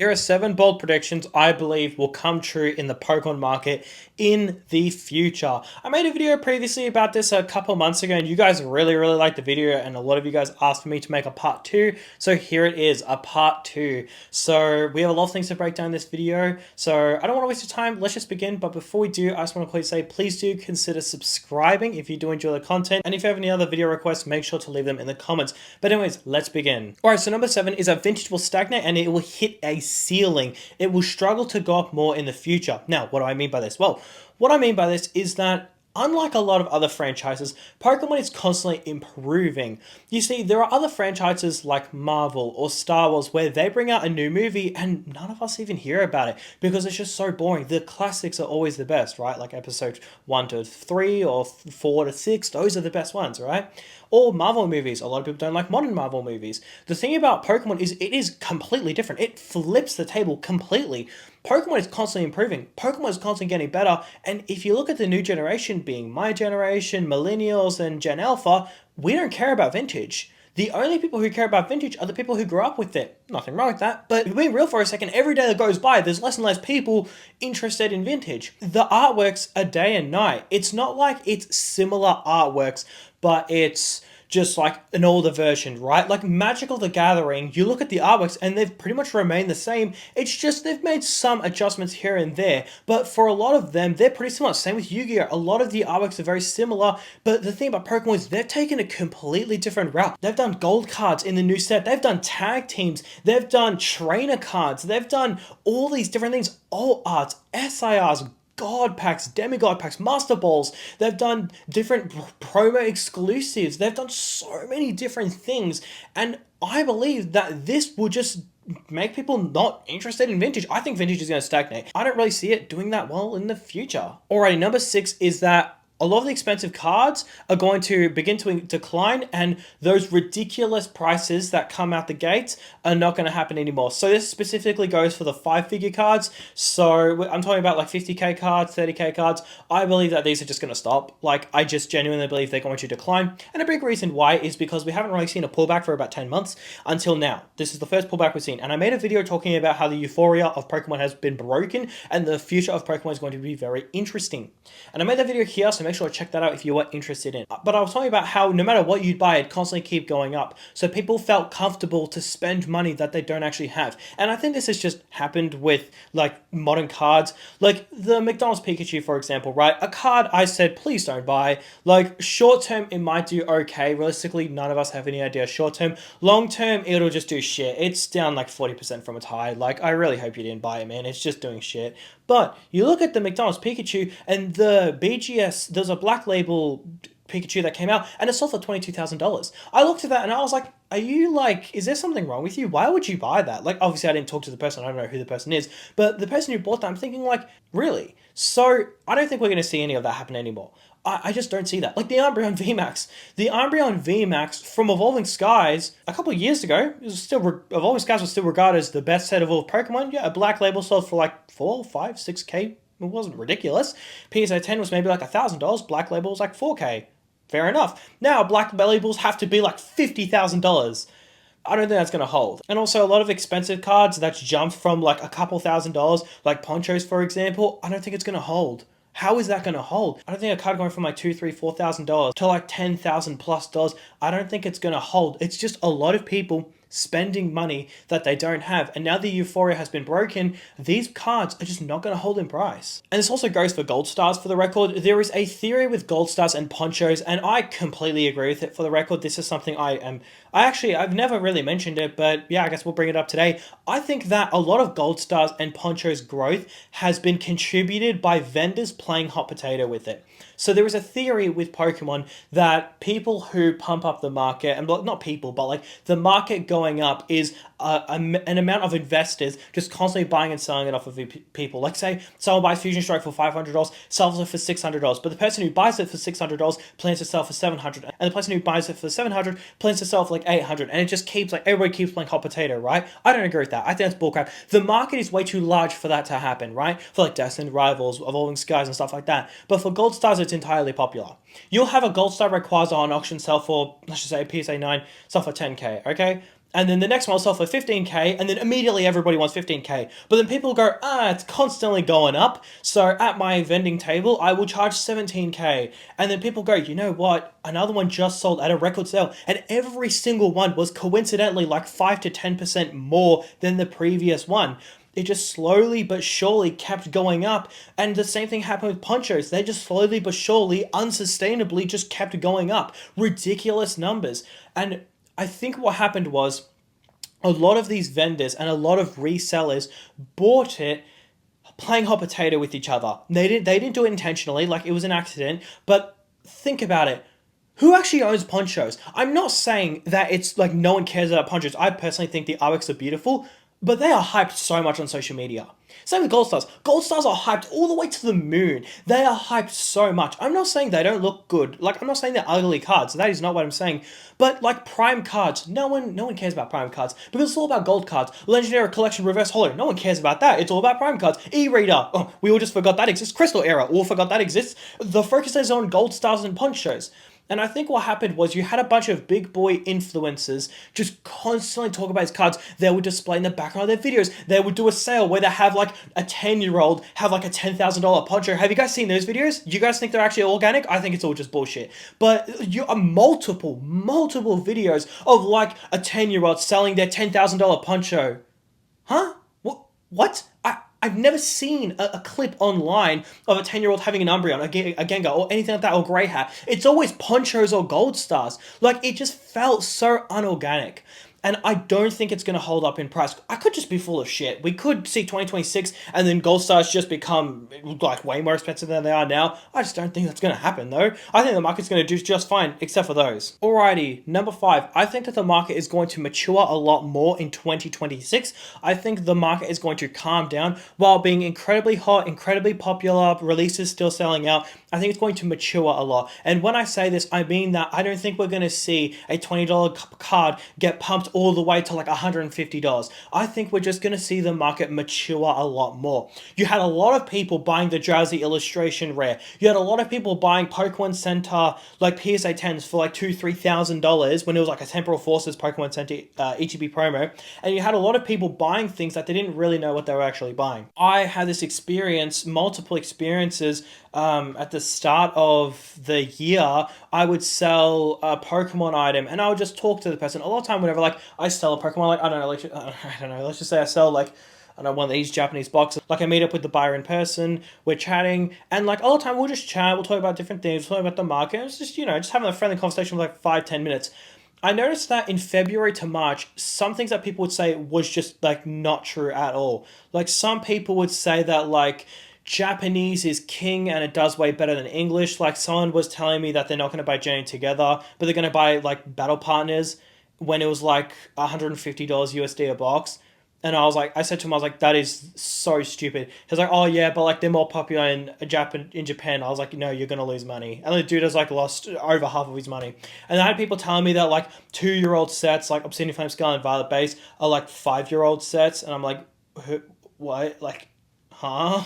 Here are 7 bold predictions I believe will come true in the Pokemon market in the future. I made a video previously about this a couple months ago and you guys really liked the video and a lot of you guys asked for me to make a part 2. So here it is, a part 2. So we have a lot of things to break down in this video. So I don't want to waste your time. Let's just begin. But before we do, I just want to quickly say, please do consider subscribing if you do enjoy the content. And if you have any other video requests, make sure to leave them in the comments. But anyways, let's begin. All right, so number 7 is that Vintage will stagnate and it will hit a ceiling. It will struggle to go up more in the future. Now, what do I mean by this? Well, what I mean by this is that unlike a lot of other franchises, Pokemon is constantly improving. You see, there are other franchises like Marvel or Star Wars where they bring out a new movie and none of us even hear about it because it's just so boring. The classics are always the best, right? Like episode 1 to 3 or 4 to 6, those are the best ones, right? Or Marvel movies. A lot of people don't like modern Marvel movies. The thing about Pokemon is it is completely different. It flips the table completely. Pokemon is constantly improving. Pokemon is constantly getting better. And if you look at the new generation, being my generation, millennials, and Gen Alpha, we don't care about vintage. The only people who care about vintage are the people who grew up with it. Nothing wrong with that. But being real for a second, every day that goes by, there's less and less people interested in vintage. The artworks are day and night. It's not like it's similar artworks, but it's just like an older version, right? Like Magical the Gathering, you look at the artworks and they've pretty much remained the same. It's just they've made some adjustments here and there, but for a lot of them, they're pretty similar. Same with Yu-Gi-Oh! A lot of the artworks are very similar, but the thing about Pokemon is they've taken a completely different route. They've done gold cards in the new set. They've done tag teams. They've done trainer cards. They've done all these different things, alt arts, SIRs, God packs, demigod packs, master balls. They've done different promo exclusives. They've done so many different things. And I believe that this will just make people not interested in vintage. I think vintage is going to stagnate. I don't really see it doing that well in the future. Alrighty, number 6 is that a lot of the expensive cards are going to begin to decline and those ridiculous prices that come out the gates are not going to happen anymore. So this specifically goes for the 5-figure cards. So I'm talking about like 50k cards, 30k cards. I believe that these are just going to stop. Like I just genuinely believe they're going to decline. And a big reason why is because we haven't really seen a pullback for about 10 months until now. This is the first pullback we've seen. And I made a video talking about how the euphoria of Pokemon has been broken and the future of Pokemon is going to be very interesting. And I made that video here, so make sure to check that out if you are interested in. But I was talking about how no matter what you'd buy, it'd constantly keep going up. So people felt comfortable to spend money that they don't actually have. And I think this has just happened with like modern cards. Like the McDonald's Pikachu, for example, right? A card I said, please don't buy. Like short term, it might do okay. Realistically, none of us have any idea short term. Long term, it'll just do shit. It's down like 40% from its high. Like I really hope you didn't buy it, man. It's just doing shit. But you look at the McDonald's Pikachu and the BGS, there's a black label Pikachu that came out and it sold for $22,000. I looked at that and I was like, are you like, is there something wrong with you? Why would you buy that? Like, obviously I didn't talk to the person. I don't know who the person is, but the person who bought that, I'm thinking like, really? So I don't think we're going to see any of that happen anymore. I just don't see that. Like the Umbreon VMAX. The Umbreon VMAX from Evolving Skies a couple of years ago, it was still Evolving Skies was still regarded as the best set of all Pokemon. Yeah, a black label sold for like 4, 5, 6k. It wasn't ridiculous. PSA 10 was maybe like $1,000. Black label was like 4k. Fair enough. Now black labels have to be like $50,000. I don't think that's going to hold. And also a lot of expensive cards that's jumped from like a couple $1,000s, like ponchos for example, I don't think it's going to hold. How is that going to hold? I don't think a card going from like $2,000, $3,000, $4,000 to like $10,000 plus dollars, I don't think it's going to hold. It's just a lot of people spending money that they don't have. And now the euphoria has been broken, these cards are just not going to hold in price. And this also goes for gold stars for the record. There is a theory with gold stars and ponchos, and I completely agree with it for the record. This is something I've never really mentioned it, but yeah, I guess we'll bring it up today. I think that a lot of gold stars and ponchos growth has been contributed by vendors playing hot potato with it. So there is a theory with Pokemon that people who pump up the market, and not people, but like the market going up is an amount of investors just constantly buying and selling it off of people. Like say someone buys Fusion Strike for $500, sells it for $600, but the person who buys it for $600 plans to sell for $700, and the person who buys it for $700 plans to sell for like $800, and it just keeps like everybody keeps playing hot potato, right? I don't agree with that. I think that's bullcrap. The market is way too large for that to happen, right? For like Destined Rivals, Evolving Skies, and stuff like that. But for Gold Stars, it's entirely popular. You'll have a Gold Star Rayquaza on auction sell for, let's just say PSA 9, sell for 10k, okay? And then the next one will sell for 15k, and then immediately everybody wants 15k. But then people go, it's constantly going up. So at my vending table, I will charge 17k. And then people go, you know what? Another one just sold at a record sale. And every single one was coincidentally like 5 to 10% more than the previous one. It just slowly but surely kept going up. And the same thing happened with ponchos. They just slowly but surely, unsustainably just kept going up. Ridiculous numbers. And I think what happened was a lot of these vendors and a lot of resellers bought it playing hot potato with each other. They didn't do it intentionally, like it was an accident, but think about it. Who actually owns ponchos? I'm not saying that it's like no one cares about ponchos. I personally think the artworks are beautiful, but they are hyped so much on social media. Same with gold stars. Gold stars are hyped all the way to the moon. They are hyped so much. I'm not saying they don't look good. Like, I'm not saying they're ugly cards. That is not what I'm saying. But like prime cards, no one cares about prime cards because it's all about gold cards. Legendary Collection Reverse Holo, no one cares about that. It's all about prime cards. E-Reader, oh, we all just forgot that exists. Crystal Era, all forgot that exists. The focus is on gold stars and ponchos. And I think what happened was you had a bunch of big boy influencers just constantly talk about his cards. They would display in the background of their videos. They would do a sale where they have like a 10-year-old have like a $10,000 poncho. Have you guys seen those videos? Do you guys think they're actually organic? I think it's all just bullshit. But you are multiple videos of like a 10-year-old selling their $10,000 poncho. Huh? What? I've never seen a clip online of a 10-year-old having an Umbreon, a Gengar, or anything like that, or Grey Hat. It's always ponchos or gold stars. Like, it just felt so unorganic. And I don't think it's going to hold up in price. I could just be full of shit. We could see 2026 and then gold stars just become like way more expensive than they are now. I just don't think that's going to happen though. I think the market's going to do just fine, except for those. Alrighty, number 5. I think that the market is going to mature a lot more in 2026. I think the market is going to calm down while being incredibly hot, incredibly popular, releases still selling out. I think it's going to mature a lot. And when I say this, I mean that I don't think we're going to see a $20 card get pumped all the way to like $150. I think we're just going to see the market mature a lot more. You had a lot of people buying the Drowsy illustration rare. You had a lot of people buying Pokemon Center like PSA 10s for like $2,000-$3,000 when it was like a Temporal Forces Pokemon Center ETB promo. And you had a lot of people buying things that they didn't really know what they were actually buying. I had this experience, multiple experiences, at the start of the year. I would sell a Pokemon item and I would just talk to the person. A lot of time whenever like I sell a Pokemon, like I don't know, let's just say I sell like, I don't know, one of these Japanese boxes. Like I meet up with the buyer in person, we're chatting, and like all the time we'll just chat, we'll talk about different things, we'll talk about the market. It's just, just having a friendly conversation for like 5-10 minutes. I noticed that in February to March, some things that people would say was just like not true at all. Like some people would say that like Japanese is king and it does way better than English. Like someone was telling me that they're not going to buy Journey Together, but they're going to buy like Battle Partners when it was like $150 USD a box. And I said to him, I was like, that is so stupid. He was like, oh yeah, but like they're more popular in Japan. I was like, no, you're going to lose money. And the dude has like lost over half of his money. And I had people telling me that like 2-year-old sets, like Obsidian Flame Scarlet and Violet Base, are like 5-year-old sets. And I'm like, what? Like, huh?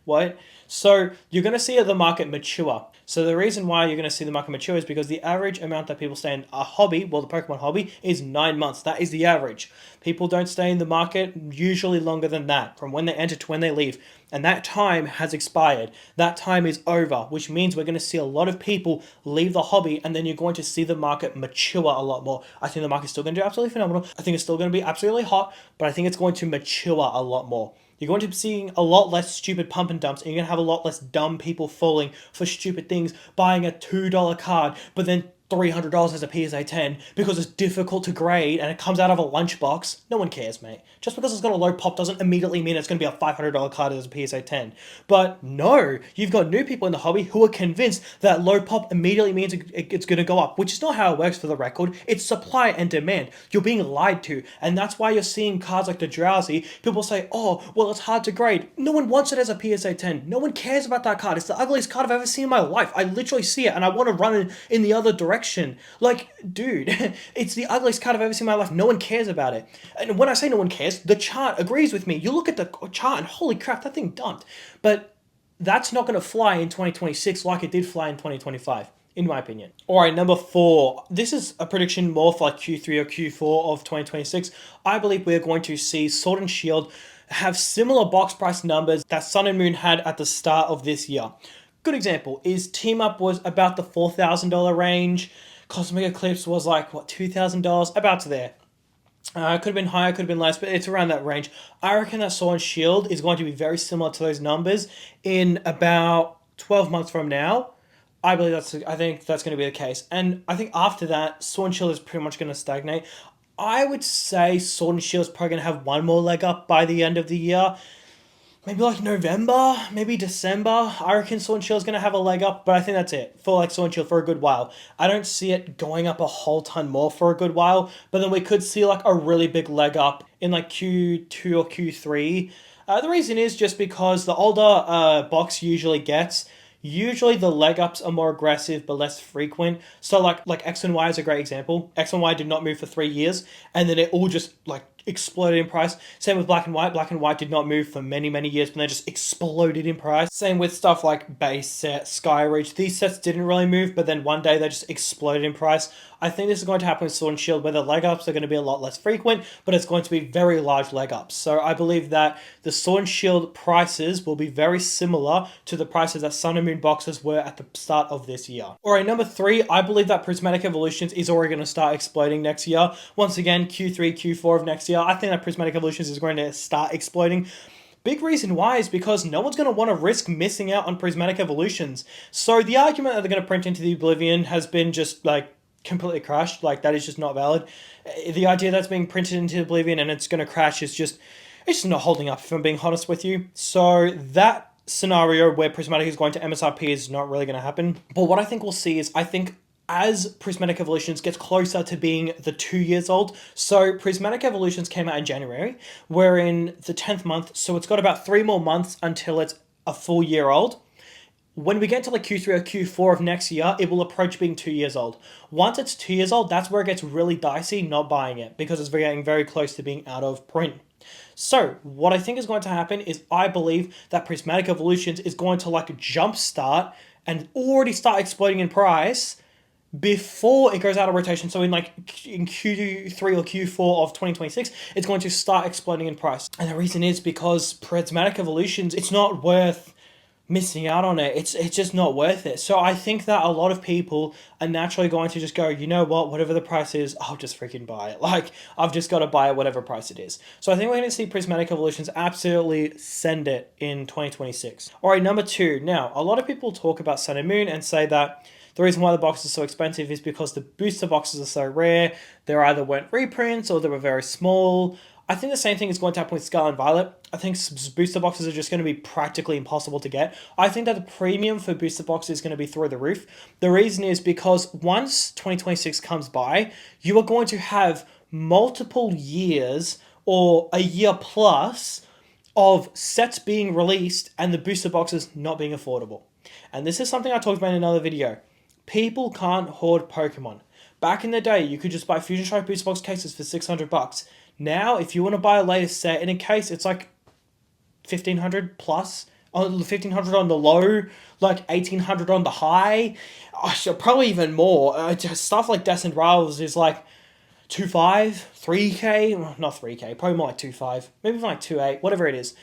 What? So you're going to see the market mature. So the reason why you're going to see the market mature is because the average amount that people stay in a hobby, well, the Pokemon hobby, is 9 months. That is the average. People don't stay in the market usually longer than that, from when they enter to when they leave. And that time has expired. That time is over, which means we're going to see a lot of people leave the hobby, and then you're going to see the market mature a lot more. I think the market's still going to do absolutely phenomenal. I think it's still going to be absolutely hot, but I think it's going to mature a lot more. You're going to be seeing a lot less stupid pump and dumps, and you're going to have a lot less dumb people falling for stupid things, buying a $2 card, but then $300 as a PSA 10 because it's difficult to grade and it comes out of a lunchbox. No one cares, mate. Just because it's got a low pop doesn't immediately mean it's going to be a $500 card as a PSA 10. But no, you've got new people in the hobby who are convinced that low pop immediately means it's going to go up, which is not how it works for the record. It's supply and demand. You're being lied to. And that's why you're seeing cards like the Drowsy. People say, oh, well, it's hard to grade. No one wants it as a PSA 10. No one cares about that card. It's the ugliest card I've ever seen in my life. I literally see it and I want to run it in the other direction. Like, dude, it's the ugliest card I've ever seen in my life. No one cares about it. And when I say no one cares, the chart agrees with me. You look at the chart and holy crap, that thing dumped. But that's not going to fly in 2026 like it did fly in 2025. in my opinion. All right, number 4. This is a prediction more for like Q3 or Q4 of 2026. I believe we're going to see Sword and Shield have similar box price numbers that Sun and Moon had at the start of this year. Good example is Team Up was about the $4,000 range. Cosmic Eclipse was like, what, $2,000? About to there. Could have been higher, could have been less, but it's around that range. I reckon that Sword and Shield is going to be very similar to those numbers in about 12 months from now. I think that's going to be the case. And I think after that, Sword and Shield is pretty much going to stagnate. I would say Sword and Shield is probably going to have one more leg up by the end of the year. Maybe like November, maybe December. I reckon Sword and Shield is going to have a leg up, but I think that's it for like Sword and Shield for a good while. I don't see it going up a whole ton more for a good while, but then we could see like a really big leg up in like Q2 or Q3. The reason is just because the older box usually gets, usually the leg ups are more aggressive but less frequent. So like X and Y is a great example. X and Y did not move for 3 years, and then it all just like exploded in price. Same with Black and White. Black and White did not move for many, many years, but they just exploded in price. Same with stuff like Base Set, Skyreach. These sets didn't really move, but then one day they just exploded in price. I think this is going to happen with Sword and Shield, where the leg ups are going to be a lot less frequent, but it's going to be very large leg ups. So I believe that the Sword and Shield prices will be very similar to the prices that Sun and Moon boxes were at the start of this year. Alright, number 3, I believe that Prismatic Evolutions is already going to start exploding next year. Once again, Q3, Q4 of next year, I think that Prismatic Evolutions is going to start exploding. Big reason why is because no one's going to want to risk missing out on Prismatic Evolutions. So the argument that they're going to print into the Oblivion has been just like completely crushed. Like, that is just not valid. The idea that's being printed into Oblivion and it's going to crash is just, it's just not holding up, if I'm being honest with you. So that scenario where Prismatic is going to MSRP is not really going to happen. But what I think we'll see is, I think as Prismatic Evolutions gets closer to being the 2 years old, so Prismatic Evolutions came out in January, we're in the 10th month, so it's got about 3 more months until it's a full year old. When we get to like Q3 or Q4 of next year, it will approach being 2 years old. Once it's 2 years old, that's where it gets really dicey not buying it, because it's getting very close to being out of print. So what I think is going to happen is, I believe that Prismatic Evolutions is going to like jumpstart and already start exploding in price before it goes out of rotation. So in Q3 or Q4 of 2026, it's going to start exploding in price. And the reason is because Prismatic Evolutions, it's not worth missing out on it. It's just not worth it. So I think that a lot of people are naturally going to just go, you know what, whatever the price is, I'll just freaking buy it. Like, I've just got to buy it whatever price it is. So I think we're going to see Prismatic Evolutions absolutely send it in 2026. All right, number 2. Now, a lot of people talk about Sun and Moon and say that the reason why the boxes are so expensive is because the booster boxes are so rare. There either weren't reprints or they were very small. I think the same thing is going to happen with Scarlet and Violet. I think booster boxes are just going to be practically impossible to get. I think that the premium for booster boxes is going to be through the roof. The reason is because once 2026 comes by, you are going to have multiple years or a year plus of sets being released and the booster boxes not being affordable. And this is something I talked about in another video. People can't hoard Pokemon. Back in the day, you could just buy Fusion Strike booster box cases for $600. Now, if you want to buy a latest set in a case, it's like $1,500 plus, $1,500 on the low, like $1,800 on the high. Probably even more. Stuff like Destined Rivals is like $2,500, $3,000, well, not $3,000, probably more like $2,500, maybe even like $2,800, whatever it is.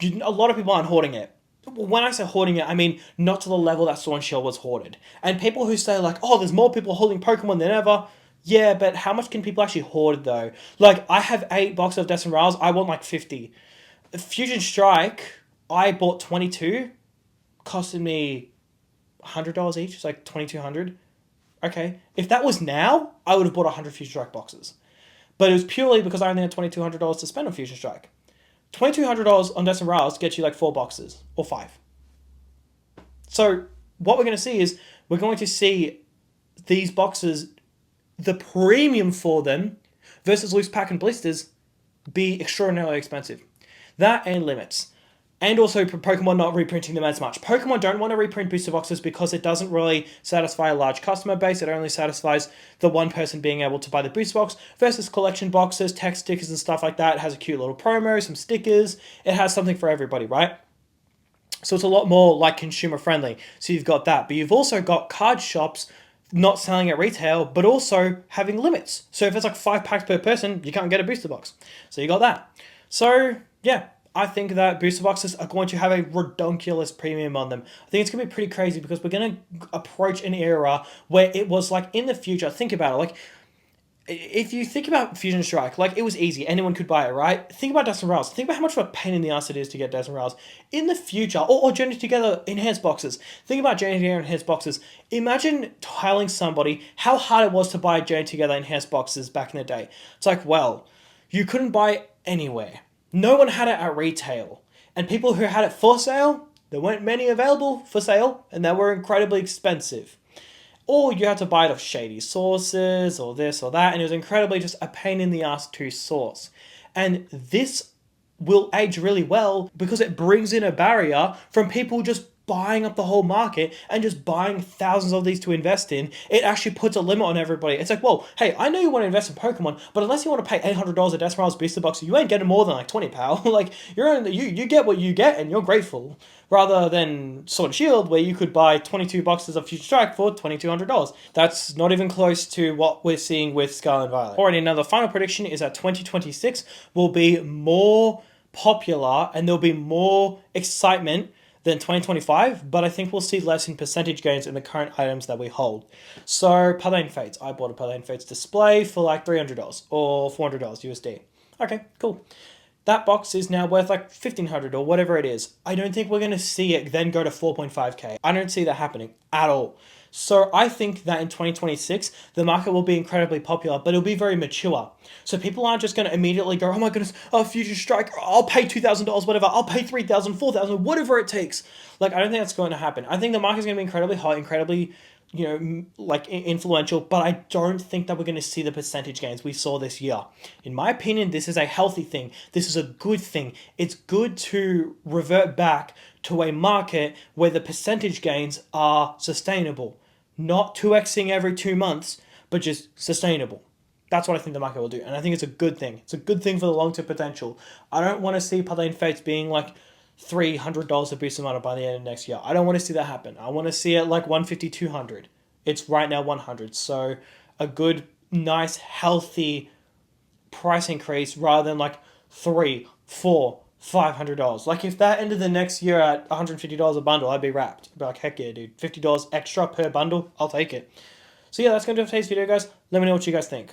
A lot of people aren't hoarding it. When I say hoarding it, I mean not to the level that Sword and Shield was hoarded. And people who say like, oh, there's more people holding Pokemon than ever. Yeah, but how much can people actually hoard though? Like, I have 8 boxes of Destined Rivals, I want like 50. Fusion Strike, I bought 22, costed me $100 each, it's like $2,200. Okay, if that was now, I would have bought 100 Fusion Strike boxes. But it was purely because I only had $2,200 to spend on Fusion Strike. $2,200 on Destined Rivals gets you like 4 boxes, or 5. So what we're going to see is, we're going to see these boxes, the premium for them versus loose pack and blisters, be extraordinarily expensive. That and limits. And also Pokemon not reprinting them as much. Pokemon don't want to reprint booster boxes because it doesn't really satisfy a large customer base. It only satisfies the one person being able to buy the booster box, versus collection boxes, text stickers and stuff like that. It has a cute little promo, some stickers. It has something for everybody, right? So it's a lot more like consumer friendly. So you've got that, but you've also got card shops not selling at retail, but also having limits. So if it's like 5 packs per person, you can't get a booster box. So you got that. So yeah, I think that booster boxes are going to have a redonkulous premium on them. I think it's going to be pretty crazy because we're going to approach an era where it was like in the future. Think about it. Like if you think about Fusion Strike, like it was easy, anyone could buy it, right? Think about Dustin Rails. Think about how much of a pain in the ass it is to get Dustin Rails in the future, or journey together enhanced boxes. Think about journey together enhanced boxes. Imagine telling somebody how hard it was to buy journey together enhanced boxes back in the day. It's like, well, you couldn't buy it anywhere. No one had it at retail, and people who had it for sale, there weren't many available for sale, and they were incredibly expensive. Or you had to buy it off shady sources or this or that, and it was incredibly just a pain in the ass to source. And this will age really well because it brings in a barrier from people just buying up the whole market and just buying thousands of these to invest in. It actually puts a limit on everybody. It's like, well, hey, I know you want to invest in Pokemon, but unless you want to pay $800 a Desmorales booster box, you ain't getting more than like 20, pal. Like you get what you get and you're grateful. Rather than Sword and Shield, where you could buy 22 boxes of Future Strike for $2,200. That's not even close to what we're seeing with Scarlet and Violet. Alrighty, now the final prediction is that 2026 will be more popular and there'll be more excitement than 2025, but I think we'll see less in percentage gains in the current items that we hold. So, Paladin Fates. I bought a Paladin Fates display for like $300 or $400 USD. Okay, cool. That box is now worth like $1,500 or whatever it is. I don't think we're going to see it then go to 4.5k. I don't see that happening at all. So I think that in 2026, the market will be incredibly popular, but it'll be very mature. So people aren't just going to immediately go, oh my goodness, oh, Future Strike, I'll pay $2,000, whatever, I'll pay $3,000, $4,000, whatever it takes. Like, I don't think that's going to happen. I think the market's going to be incredibly hot, incredibly like influential, but I don't think that we're going to see the percentage gains we saw this year. In my opinion, this is a healthy thing. This is a good thing. It's good to revert back to a market where the percentage gains are sustainable. Not 2xing every 2 months, but just sustainable. That's what I think the market will do. And I think it's a good thing. It's a good thing for the long-term potential. I don't want to see Paladin Fates being like $300 a booster model by the end of next year. I don't want to see that happen. I want to see it like 150, 200. It's right now 100. So a good, nice, healthy price increase rather than like $300, $400, $500. Like if that ended the next year at $150 a bundle, I'd be wrapped. I'd be like, heck yeah, dude. $50 extra per bundle, I'll take it. So yeah, that's going to do it for today's video, guys. Let me know what you guys think.